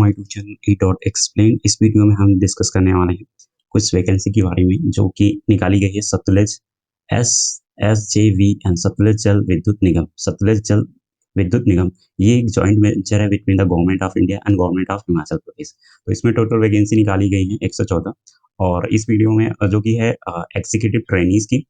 My YouTube channel E dot explain. इस video में हम डिस्कस करने वाले हैं कुछ वैकेंसी के बारे में जो कि निकाली गई है सतलुज एस SJVN सतलुज जल विद्युत निगम। सतलुज जल विद्युत निगम ये एक जॉइंट वेंचर है between the government of India and government of Himachal Pradesh. तो इसमें टोटल वैकेंसी निकाली गई है 114। और इस वीडियो में जो कि है एग्जीक्यूटिव ट्रेनीज की,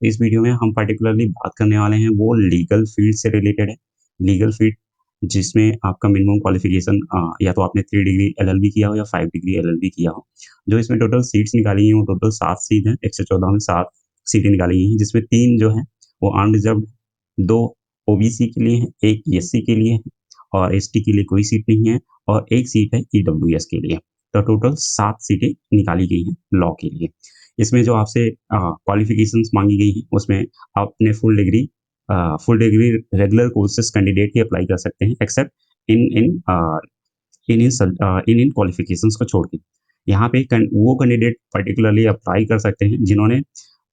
इस वीडियो में हम पर्टिकुलरली बात करने वाले हैं वो लीगल फील्ड से रिलेटेड है। लीगल फील्ड जिसमें आपका मिनिमम क्वालिफिकेशन या तो आपने 3 डिग्री LLB किया हो या 5 डिग्री LLB किया हो। जो इसमें टोटल सीट्स निकाली हैं वो टोटल 7 सीट हैं। 114 में 7 सीटें निकाली गई हैं, जिसमें 3 जो हैं वो अनरिजर्व्ड, 2 OBC के लिए हैं, 1 SC के लिए है और ST के लिए कोई सीट नहीं है और 1 सीट है EWS के लिए। तो टोटल 7 सीटें निकाली गई हैं लॉ के लिए। इसमें जो आपसे क्वालिफिकेशंस मांगी गई हैं उसमें आपने full degree regular courses candidate ही अप्लाई कर सकते हैं एक्सेप्ट इन इन इन क्वालिफिकेशंस को छोड़ के। यहाँ पे वो कैंडिडेट पर्टिकुलरली अप्लाई कर सकते हैं जिन्होंने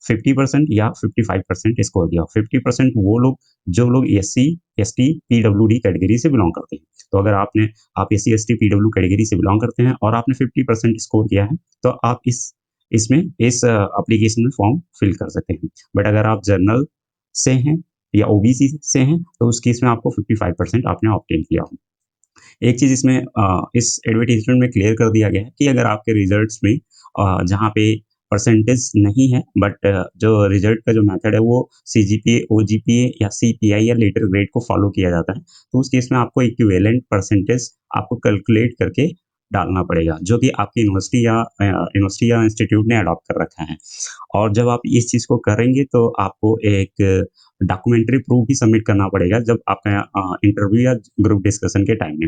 50% या 55% स्कोर किया। 50% वो लोग जो लोग SC ST PWD कैटेगरी से बिलोंग करते हैं। तो अगर आप SC ST PW कैटेगरी से बिलोंग करते हैं और आपने 50% स्कोर किया है तो आप इसमें इस एप्लीकेशन में फॉर्म फिल कर सकते हैं। बट अगर आप जनरल से हैं या OBC से हैं तो उस केस में आपको 55% आपने ऑब्टेन किया हो। एक चीज़ इसमें इस एडवर्टाइजमेंट में क्लियर कर दिया गया है कि अगर आपके रिजल्ट्स में जहाँ पे परसेंटेज नहीं है बट जो रिजल्ट का जो मेथड है वो CGPA OGPA या CPI या लेटर ग्रेड को फॉलो किया जाता है, तो उस केस में आपको इक्विवेलेंट परसेंटेज आपको कैलकुलेट करके डालना पड़ेगा जो कि आपकी यूनिवर्सिटी या इंस्टीट्यूट ने अडॉप्ट कर रखा है। और जब आप इस चीज़ को करेंगे तो आपको एक डॉक्यूमेंट्री प्रूफ भी सबमिट करना पड़ेगा जब आपका इंटरव्यू या ग्रुप डिस्कशन के टाइम में।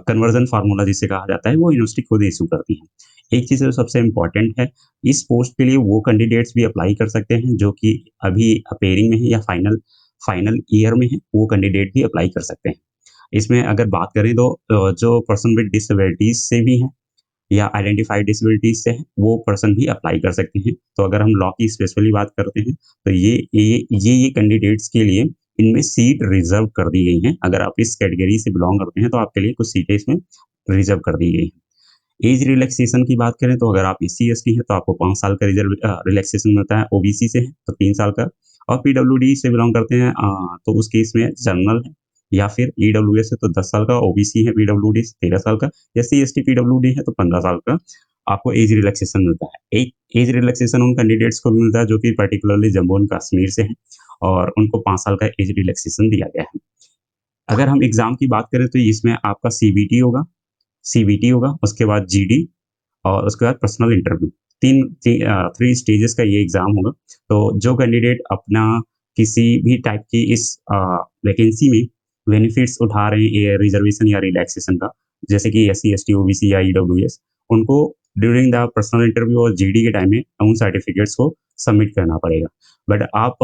कन्वर्जन फार्मूला जिसे कहा जाता है वो यूनिवर्सिटी खुद इशू करती है। एक चीज़ जो सबसे इम्पोर्टेंट है, इस पोस्ट के लिए वो कैंडिडेट्स भी अप्लाई कर सकते हैं जो कि अभी अपेयरिंग में है या फाइनल ईयर में है, वो कैंडिडेट भी अप्लाई कर सकते हैं। इसमें अगर बात करें तो जो पर्सन विद डिसेबिलिटीज से भी हैं या आइडेंटिफाइड डिसेबिलिटीज से हैं वो पर्सन भी अप्लाई कर सकते हैं। तो अगर हम लॉ की स्पेशली बात करते हैं तो ये कैंडिडेट्स के लिए इनमें सीट रिजर्व कर दी गई हैं। अगर आप इस कैटेगरी से बिलोंग करते हैं तो आपके लिए कुछ सीटें इसमें रिजर्व कर दी गई हैं। एज रिलैक्सेशन की बात करें तो अगर आप SC ST हैं तो आपको 5 साल का रिलैक्सेशन मिलता है। OBC से हैं तो 3 साल का और PWD से बिलोंग करते हैं तो उस केस में जनरल है या फिर EWS है तो 10 साल का, OBC है PWD 13 साल का, SC ST PWD है तो 15 साल का आपको एज रिलैक्सेशन मिलता है। एक एज रिलैक्सेशन उन कैंडिडेट्स को भी मिलता है जो कि पर्टिकुलरली जम्मू एंड कश्मीर से हैं और उनको 5 साल का एज रिलैक्सेशन दिया गया है। अगर हम एग्ज़ाम की बात करें तो इसमें आपका CBT होगा, उसके बाद GD और उसके बाद पर्सनल इंटरव्यू। 3 स्टेजेस का ये एग्ज़ाम होगा। तो जो कैंडिडेट अपना किसी भी टाइप की इस वैकेंसी में बेनिफिट्स उठा रहे हैं ये रिजर्वेशन या रिलैक्सेशन का, जैसे कि SC ST OBC या EWS, उनको ड्यूरिंग द पर्सनल इंटरव्यू और GD के टाइम में उन सर्टिफिकेट्स को सबमिट करना पड़ेगा। बट आप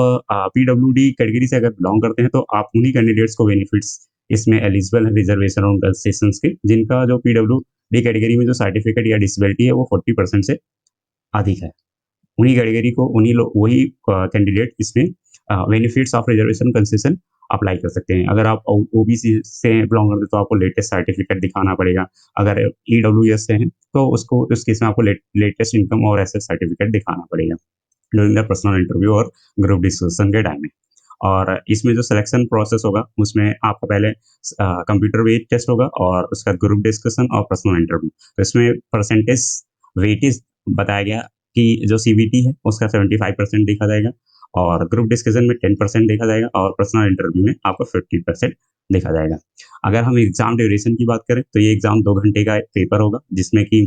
PWD कैटेगरी से अगर बिलोंग करते हैं तो आप उन्हीं कैंडिडेट्स को बेनिफिट्स इसमें एलिजिबल है रिजर्वेशन और कंसेशंस के, जिनका जो PWD कैटेगरी में जो सर्टिफिकेट या डिसेबिलिटी है वो 40% से अधिक है। उन्हीं कैटेगरी को वही कैंडिडेट इसमें benefits of reservation concession apply कर सकते हैं। अगर आप OBC से बिलोंग करते हैं तो आपको लेटेस्ट सर्टिफिकेट दिखाना पड़ेगा। अगर EWS से हैं तो उसको उस केस में आपको लेटेस्ट इनकम और एसेट सर्टिफिकेट दिखाना पड़ेगा ड्यूरिंग द पर्सनल इंटरव्यू और ग्रुप डिस्कशन के टाइम में। और इसमें जो सिलेक्शन प्रोसेस होगा उसमें आपका पहले कंप्यूटर बेस्ड टेस्ट होगा और उसका ग्रुप डिस्कशन और पर्सनल इंटरव्यू। तो इसमें परसेंटेज वेटेज बताया गया कि जो CBT है उसका 75% देखा जाएगा और ग्रुप डिस्कशन में 10% देखा जाएगा और पर्सनल इंटरव्यू में आपको 50% देखा जाएगा। अगर हम एग्जाम ड्यूरेशन की बात करें तो ये एग्जाम 2 घंटे का एक पेपर होगा जिसमें कि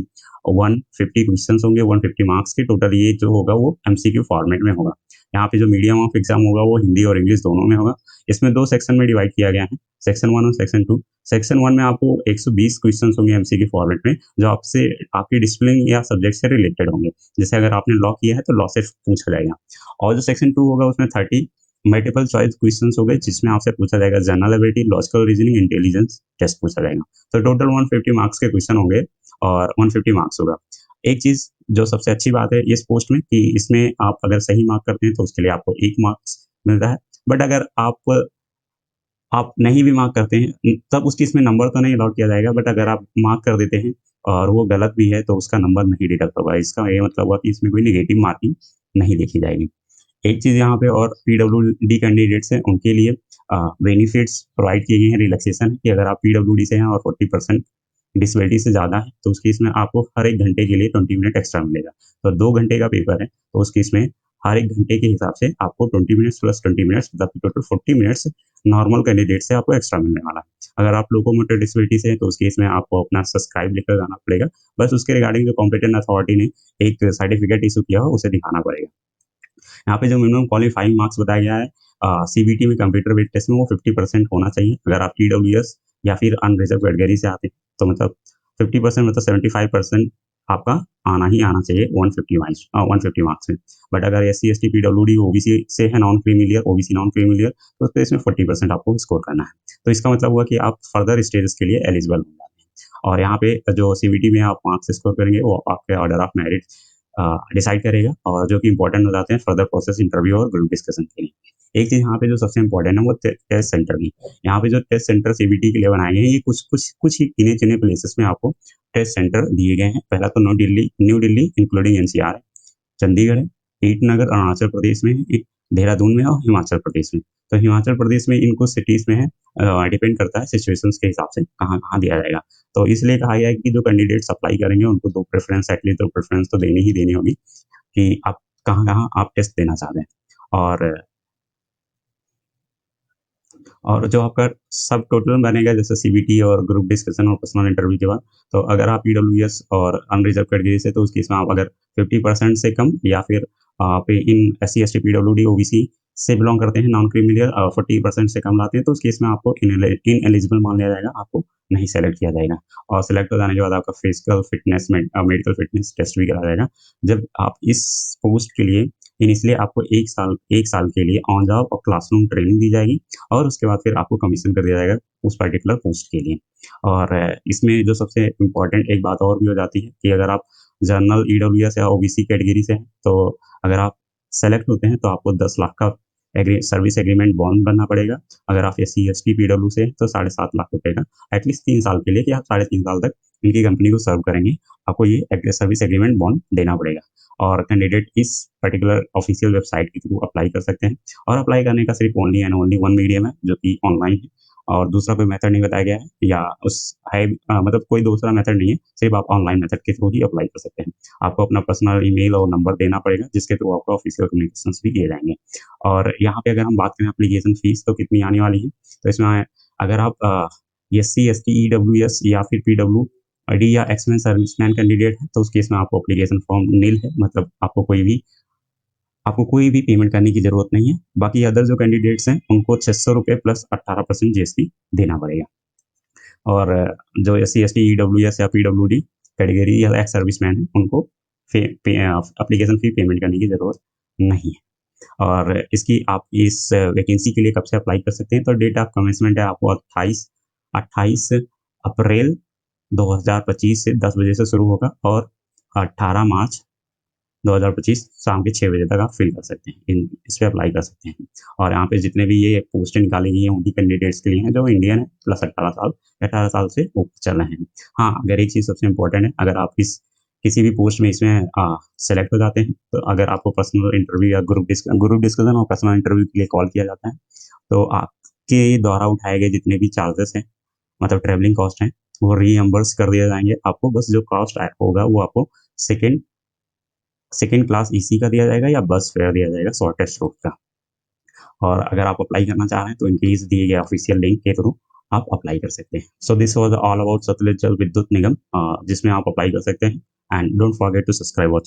150 क्वेश्चंस होंगे, 150 मार्क्स के। टोटल ये जो होगा वो MCQ फॉर्मेट में होगा। यहाँ पे जो मीडियम ऑफ एग्जाम होगा वो हिंदी और इंग्लिश दोनों में होगा। इसमें 2 सेक्शन में डिवाइड किया गया है, सेक्शन 1 और सेक्शन 2। सेक्शन 1 में आपको 120 क्वेश्चंस होंगे MCQ फॉर्मेट में जो आपसे आपकी डिसिप्लिन या सब्जेक्ट से रिलेटेड होंगे। जैसे अगर आपने लॉ किया है तो लॉ से पूछा जाएगा। और जो सेक्शन 2 होगा उसमें 30 मल्टीपल चॉइस क्वेश्चंस हो गए जिसमें आपसे पूछा जाएगा general ability, logical reasoning, intelligence test पूछा जाएगा। तो टोटल 150 मार्क्स के क्वेश्चन होंगे और 150 मार्क्स होगा। एक चीज़ जो सबसे अच्छी बात है इस पोस्ट में कि इसमें आप अगर सही मार्क करते हैं तो उसके लिए आपको 1 मार्क्स मिलता है। बट अगर आप आप नहीं भी मार्क करते हैं तब उस केस में नंबर तो नहीं अलॉट किया जाएगा, बट अगर आप मार्क कर देते हैं और वो गलत भी है तो उसका नंबर नहीं डिडक्ट होगा। इसका ये मतलब हुआ कि इसमें कोई नेगेटिव मार्किंग नहीं देखी जाएगी। एक चीज़ यहाँ पे और पीडब्ल्यूडी कैंडिडेट्स हैं उनके लिए बेनिफिट्स प्रोवाइड किए गए हैं, रिलैक्सेशन कि अगर आप पीडब्ल्यूडी से हैं और 40% डिसेबिलिटी से ज़्यादा है तो उस केस में आपको हर 1 घंटे के लिए 20 मिनट एक्स्ट्रा मिलेगा। तो 2 घंटे का पेपर है तो उस केस में हर 1 घंटे के हिसाब से आपको 20 मिनट्स प्लस 20 मिनट्स मतलब टोटल 40 मिनट्स नॉर्मल कैंडिडेट से आपको एक्स्ट्रा मिलने वाला है। अगर आप लोकोमोटर डिसेबिलिटी से हैं तो उस केस में आपको अपना सब्सक्राइब लेकर जाना पड़ेगा। बस उसके रिगार्डिंग जो कॉम्पिटेंट अथॉरिटी ने एक सर्टिफिकेट इश्यू किया हो उसे दिखाना पड़ेगा। यहाँ पे जो मिनिमम क्वालिफाइंग मार्क्स बताया गया है सीबीटी में कंप्यूटर बेस्ड टेस्ट में वो 50% होना चाहिए। अगर आप ईडब्ल्यूएस या फिर अनरिजर्व कैटेगरी से आते हैं तो मतलब 50% मतलब 75% आपका आना ही आना चाहिए 150 मार्क्स में। बट अगर S C S T PWD OBC से है non creamy layer OBC non creamy layer तो उसमें इसमें 40% आपको स्कोर करना है। तो इसका मतलब हुआ कि आप फर्दर स्टेजेस के लिए एलिजिबल हो जाते हैं। और यहाँ पे जो सीबीटी में आप मार्क्स स्कोर करेंगे वो आपके ऑर्डर ऑफ मेरिट डिसाइड करेगा और जो कि इंपॉर्टेंट हो जाते हैं फर्दर प्रोसेस इंटरव्यू और ग्रुप डिस्कशन के लिए। एक चीज़ यहाँ पे जो सबसे इंपॉर्टेंट है वो टेस्ट सेंटर की। यहाँ पे जो टेस्ट सेंटर सीबीटी के लिए बनाए गए हैं ये कुछ कुछ कुछ ही गिने चुने प्लेसेस में आपको टेस्ट सेंटर दिए गए हैं। पहला तो न्यू दिल्ली इंक्लूडिंग एनसीआर है, चंडीगढ़ है, ईटानगर अरुणाचल प्रदेश में है, एक देहरादून में है और हिमाचल प्रदेश में। तो हिमाचल प्रदेश में इन कुछ सिटीज़ में है, डिपेंड करता है सिचुएशंस के हिसाब से कहाँ-कहाँ दिया जाएगा। तो इसलिए कहा गया है कि जो कैंडिडेट्स अप्लाई करेंगे उनको 2 प्रेफ़रेंस एटलीस्ट 2 प्रेफ़रेंस तो देनी ही देनी होगी कि आप कहाँ-कहाँ आप टेस्ट देना चाहते हैं। और और जो आपका सब टोटल बनेगा जैसे सीबीटी और ग्रुप डिस्कशन और पर्सनल इंटरव्यू के बाद, तो अगर आप ईडब्ल्यूएस और अनरिजर्व कैटेगरी से तो उस केस में आप अगर 50% से कम या फिर आप इन एससी, एसटी, पीडब्ल्यूडी, ओबीसी से बिलॉन्ग करते हैं नॉन क्रीमिलियर 40% से कम लाते हैं तो उस केस में आपको इनएलिजिबल मान लिया जाएगा, आपको नहीं सेलेक्ट किया जाएगा। और सेलेक्ट हो जाने के बाद आपका physical fitness medical fitness test भी करा जाएगा। जब आप इस पोस्ट के लिए इनिशियली आपको 1 साल के लिए ऑन जॉब और क्लासरूम ट्रेनिंग दी जाएगी और उसके बाद फिर आपको कमीशन कर दिया जाएगा उस पर्टिकुलर पोस्ट के लिए। और इसमें जो सबसे इम्पोर्टेंट एक बात और भी हो जाती है कि अगर आप जनरल ईडब्ल्यूएस या ओबीसी कैटेगरी से हैं, तो अगर आप सेलेक्ट होते हैं तो आपको 10 लाख का सर्विस एग्रीमेंट बॉन्ड भरना पड़ेगा। अगर आप एससी, एसटी, पीडब्ल्यू से हैं तो 7.5 लाख रुपए का एटलीस्ट 3 साल के लिए कि आप साढ़े 3 साल तक इनकी कंपनी को सर्व करेंगे, आपको ये सर्विस एग्रीमेंट बॉन्ड देना पड़ेगा। और कैंडिडेट इस पर्टिकुलर ऑफिशियल वेबसाइट के थ्रू अप्लाई कर सकते हैं। और अप्लाई करने का सिर्फ only and only one medium है जो कि ऑनलाइन है और दूसरा कोई मेथड नहीं बताया गया है या उस है मतलब कोई दूसरा मेथड नहीं है, सिर्फ आप ऑनलाइन मेथड के थ्रू ही अप्लाई कर सकते हैं। आपको अपना पर्सनल ईमेल और नंबर देना पड़ेगा जिसके थ्रू आपको ऑफिशियल कम्युनिकेशंस भी किए जाएंगे। और यहाँ पे अगर हम बात करें एप्लीकेशन फीस तो कितनी आने वाली है, तो इसमें अगर आप S C S T E W S या फिर पी डब्ल्यू डी या एक्समेन सर्विसमैन कैंडिडेट है तो उस केस में आपको एप्लीकेशन फॉर्म नील है, मतलब आपको कोई भी पेमेंट करने की ज़रूरत नहीं है। बाकी अदर जो कैंडिडेट्स हैं, उनको ₹600 प्लस 18% जीएसटी देना पड़ेगा। और जो एससी, एसटी, ईडब्ल्यूएस या पीडब्ल्यूडी कैटेगरी या एक्स सर्विसमैन हैं, उनको एप्लीकेशन फ़ी पेमेंट करने की ज़रूरत नहीं है। और इसकी आप इस वैकेंसी के लिए कब से अप्लाई कर सकते हैं, तो डेट ऑफ कमेंसमेंट है आपको 28 अप्रैल 2025 से 10 बजे से शुरू होगा और 18 मार्च 2025 शाम के 6 बजे तक आप फिल कर सकते हैं, इस पे अप्लाई कर सकते हैं। और यहाँ पे जितने भी ये पोस्टें निकाली गई हैं उन्हीं कैंडिडेट्स के लिए हैं जो इंडियन है प्लस 18 साल, 18 साल से ऊपर चल रहे हैं। हाँ, अगर एक चीज़ सबसे इम्पोर्टेंट है, अगर आप इस किसी भी पोस्ट में इसमें सेलेक्ट हो जाते हैं तो अगर आपको पर्सनल इंटरव्यू या ग्रुप डिस्कशन और पर्सनल इंटरव्यू के लिए कॉल किया जाता है तो आपके द्वारा उठाए गए जितने भी चार्जेस हैं, मतलब ट्रैवलिंग कॉस्ट हैं, वो रीइम्बर्स कर दिए जाएंगे आपको। बस जो कॉस्ट होगा वो आपको सेकेंड सेकंड क्लास एसी का दिया जाएगा या बस फेयर दिया जाएगा शॉर्टेस्ट रूट का। और अगर आप अप्लाई करना चाह रहे हैं तो इनके दिए गए ऑफिशियल लिंक के थ्रू आप अप्लाई कर सकते हैं। So this was all about Satluj Jal Vidyut Nigam जिसमें आप अप्लाई कर सकते हैं। And don't forget to subscribe